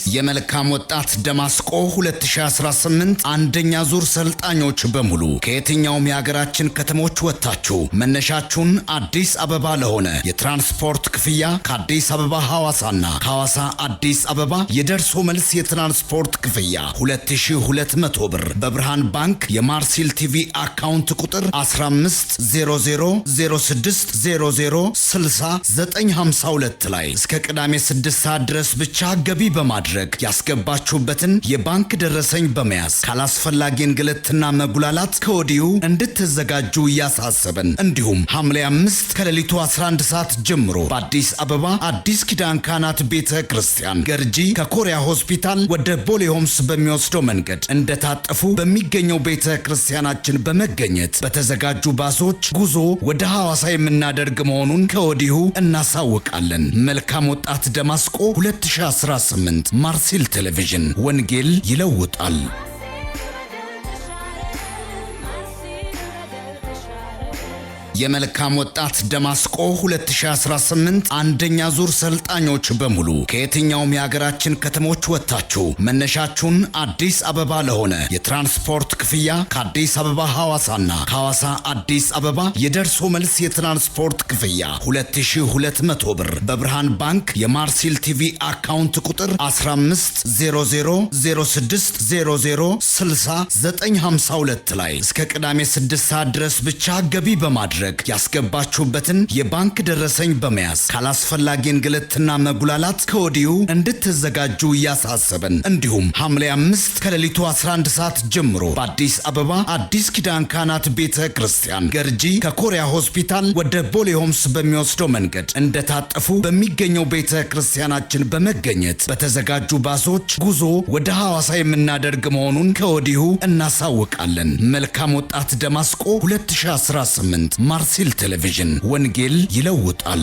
የመልካም ወጣት ደማስቆ 2018 አንደኛ ዙር ሰልጣኞች በሙሉ ከየትኛውም የሀገራችን ከተሞች ወጣችሁ መነሻችሁን አዲስ አበባ ለሆነ የትራንስፖርት ክፍያ ከአዲስ አበባ ሐዋሳና ከሐዋሳ አዲስ አበባ የደርሶ መልስ የትራንስፖርት ክፍያ 2200 ብር በብርሃን ባንክ የማርሲል ቲቪ አካውንት ቁጥር 1500060060 ላይ እስከ ቅዳሜ 6 ሰዓት ድረስ ብቻ ገቢ ማድረግ ያስገባችሁበትን የባንክ ደረሰኝ በመያዝ ካላስፈላጊ እንግልትና መጉላላት ከወዲሁ እንድትዘጋጁ ያሳሰብን። እንዲሁም ሐምሌ 5 ከሌሊቱ 11 ሰዓት ጀምሮ በአዲስ አበባ አዲስ ኪዳን ካህናት ቤተ ክርስቲያን ገርጂ ከኮሪያ ሆስፒታል ወደ ቦሌ ሆምስ በሚወስደው መንገድ እንደታጠፉ በሚገኘው ቤተ ክርስቲያናችን በመገኘት በተዘጋጁ ባሶች ጉዞ ወደ ሐዋሳ የምናደርግ መሆኑን ከወዲሁ እናሳውቃለን። መልካም ወጣት ደማስቆ 2018 ማርሲል ቴሌቪዥን ወንጌል ይለውጣል። የመልካም ወጣት ደማስቆ 2018 አንደኛ ዙር ሰልጣኞች በሙሉ ከየትኛውም የሀገራችን ከተሞች ወጣችሁ መነሻችሁን አዲስ አበባ ለሆነ የትራንስፖርት ክፍያ ከአዲስ አበባ ሐዋሳና ከሐዋሳ አዲስ አበባ የደርሶ መልስ የትራንስፖርት ክፍያ 2200 ብር በብርሃን ባንክ የማርሲል ቲቪ አካውንት ቁጥር 1500060060 ላይ እስከ ቅዳሜ 6 ሰዓት ድረስ ብቻ ገቢ በማድረግ ያስገባችሁበትን የባንክ ደረሰኝ በመያዝ ካላስፈላጊ እንግልትና መጉላላት ከወዲሁ እንድትዘጋጁ ያሳሰብን። እንዲሁም ሐምሌ 5 ከሌሊቱ 11 ሰዓት ጀምሮ በአዲስ አበባ አዲስ ኪዳን ካህናት ቤተ ክርስቲያን ገርጂ ከኮሪያ ሆስፒታል ወደ ቦሌ ሆምስ በሚወስደው መንገድ እንደታጠፉ በሚገኘው ቤተ ክርስቲያናችን በመገኘት በተዘጋጁ ባሶች ጉዞ ወደ ሐዋሳ የምናደርግ መሆኑን ከወዲሁ እናሳውቃለን። መልካም ወጣት ደማስቆ 2018 ማርሲል ቴሌቪዥን ወንጌል ይለውጣል።